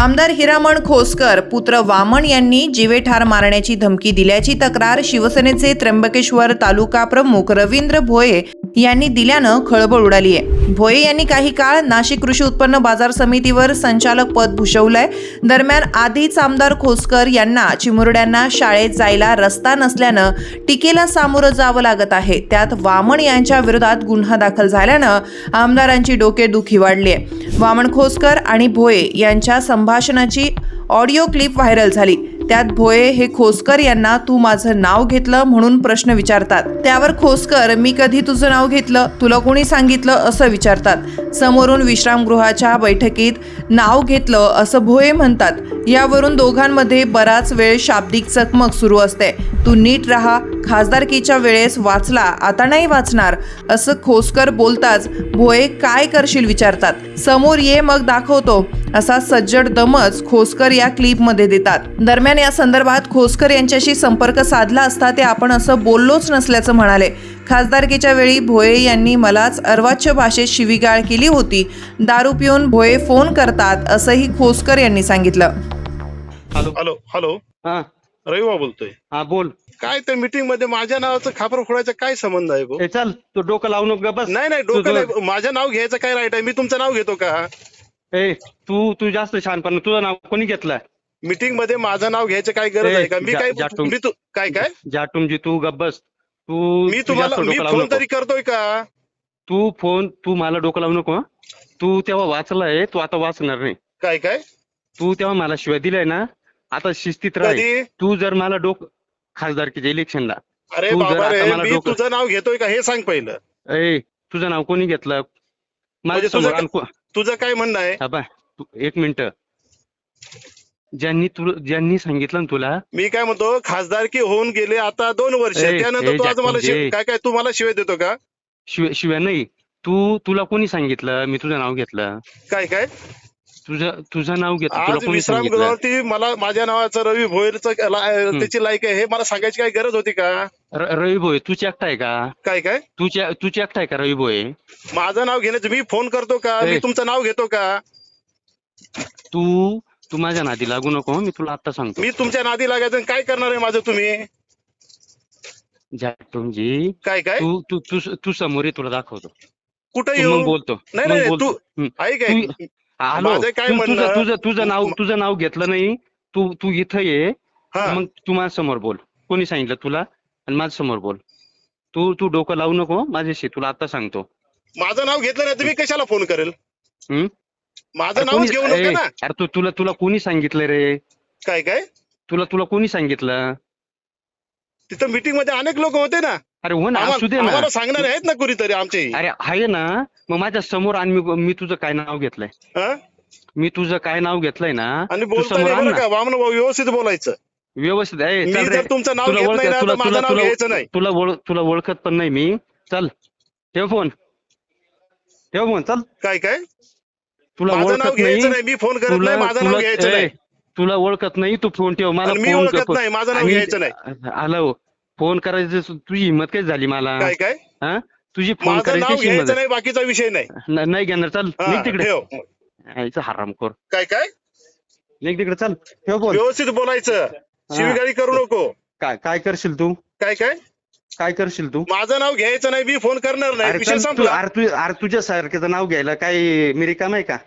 आमदार हिरामण खोसकर पुत्र वामन यांनी जीवेठार मारण्याची धमकी दिल्याची तक्रार शिवसेनेचे त्र्यंबकेश्वर तालुका प्रमुख रवींद्र भोये यांनी दिल्यानं खळबळ उडाली आहे। भोये यांनी काही काळ नाशिक कृषी उत्पन्न बाजार समितीवर संचालक पद भूषवलंय। दरम्यान आधीच आमदार खोसकर यांना चिमुरड्यांना शाळेत जायला रस्ता नसल्यानं टीकेला सामोरं जावं लागत आहे। त्यात वामन यांच्या विरोधात गुन्हा दाखल झाल्यानं आमदारांची डोकेदुखी वाढली आहे। वामन खोसकर आणि भोये यांच्या संभाषणाची ऑडिओ क्लिप व्हायरल झाली। त्यात भोये हे खोसकर यांना तू माझं नाव घेतलं म्हणून प्रश्न विचारतात। त्यावर खोसकर मी कधी तुझं नाव घेतलं, तुला कोणी सांगितलं असं विचारतात। समोरून विश्रामगृहाच्या बैठकीत नाव घेतलं असं भोये म्हणतात। यावरून दोघांमध्ये बराच वेळ शाब्दिक चकमक सुरू असते। तू नीट राहा, खासदारकीच्या वेळेस वाचला, आता नाही वाचणार असं खोसकर बोलताच भोये काय करशील विचारतात। समोर ये मग दाखवतो असा सज्जड दमच खोसकर या क्लिपमध्ये देतात। दरम्यान या संदर्भात खोसकर यांच्याशी संपर्क साधला असता ते आपण असं बोललोच नसल्याचं म्हणाले। खासदारकीच्या वेळी भोये यांनी मलाच अर्वाच्य भाषेत शिवीगाळ केली होती। दारू पिऊन भोये फोन करतात असंही खोसकर यांनी सांगितलं। हॅलो हॅलो हॅलो हा रविवा बोलतोय। हा बोल. काय त्या मीटिंग मध्ये माझ्या नावाचं खापर फोडायचा काय संबंध आहे भाऊ? ए चल तू डोकं लावू नको बस. नाही नाही डोकं नाही, माझं नाव घ्यायचं काय राईट आहे? मी तुमचं नाव घेतो का? ए तू तू जास्त शहाणपणा, तुझं नाव कोणी घेतलं? मीटिंग मध्ये माझं नाव घ्यायचं काय गरज आहे का? मी काय मी तू काय काय जाटूमजी तू गब्बस. तू मी तू तुम्हाला जास्त मी डोकं लावू फोन नको. तरी करतोय का? तू मला डोकं लावू नको हं. तू तेव्हा वाचलाय, तू आता वाचणार नाही. काय काय तू तेव्हा मला शिवाय दिलाय ना, आता शिस्तीत राह. कधी? तू जर मला खासदारकीच्या इलेक्शनला अरे तू जर बाबा आता रे, मला मी तुझं नाव घेतोय का हे सांग पहिलं। ए तुझं नाव कोणी घेतलं? म्हणजे माझ्या समोर तुझं काय म्हणणं आहे? एक मिनिट. ज्यांनी सांगितलं ना तुला, मी काय म्हणतो, खासदारकी होऊन गेले आता 2 वर्ष, त्यानंतर तू आज मला काय काय तू मला शिवाय देतो का? शिवाय नाही. तुला कोणी सांगितलं मी तुझं नाव घेतलं? काय काय तुझं नाव घेतलं तुला आज कोणी सांगितलं? विश्रामगृहावरती मला माझ्या नावाचं रवी भोयरचं त्याची लायक आहे हे मला सांगायची काय गरज होती का? रवी भोये तू एकटा आहे का? काय काय तू एकटा आहे का रवी भोये? माझं नाव घेण्याचं मी फोन करतो का? मी तुमचं नाव घेतो का? तू माझ्या नादी लागू नको. मी तुला आता सांगतो. मी तुमच्या नादी लागायचं काय करणार आहे माझं तुम्ही? जाटूमजी काय काय तू समोर ये, तुला दाखवतो. कुठे मग बोलतो. नाही नाही तू ऐक ऐक माझं काय म्हणणं, तुझं नाव घेतलं नाही. तू इथं ये, मग तू माझ्या समोर बोल. कोणी सांगितलं तुला? आणि माझ्या समोर बोल. तू डोकं लावू नको माझ्याशी, तुला आता सांगतो. माझं नाव घेतलं नाही तुम्ही कशाला फोन करेल? माझं नाव घेऊ नका ना. अरे तुला कोणी सांगितलं रे? काय काय तुला कोणी सांगितलं? तिथं मीटिंग मध्ये अनेक लोक होते ना. अरे हो ना, असू दे ना. आम्हाला सांगणारे आहेत ना कुणीतरी आमचे. अरे आहे ना, मग माझ्या समोर आणि मी तुझं काय नाव घेतलंय? मी तुझं काय नाव घेतलंय ना? आणि बोलताना वामन भाऊ व्यवस्थित बोलायचं. व्यवस्थित आहे. मी जर तुमचं नाव घेत नाही ना तर माझं नाव घ्यायचं नाही. तुला ओळखत पण नाही मी. चल ठेव फोन चल. काय काय तुला माझं नाव ओळखत घ्यायचं नाही. नाही, मी फोन करत नाही, माझं नाव घ्यायचं नाही. तुला ओळखत नाही, तू फोन ठेव. मला मी फोन ओळखत नाही, माझं नाव घ्यायचं नाही. आलो फोन करायचं, तुझी हिंमत काय झाली मला? काय काय तुझी फोन माझं नाव करायची घ्यायचं नाही, बाकीचा विषय नाही. नाही घेणार. चल निघ तिकडे. ठेव. हरामखोर. काय काय निघ तिकडे. चल ठेव फोन. व्यवस्थित बोलायचं, शिवीगाळी करू नको. काय करशील तू? काय करशील तू? माझं नाव घ्यायचं नाही, मी फोन करणार नाही, विषय संपला. अरे तुझ्या सारख्याचं नाव घ्यायला काय मी रिकाम आहे का?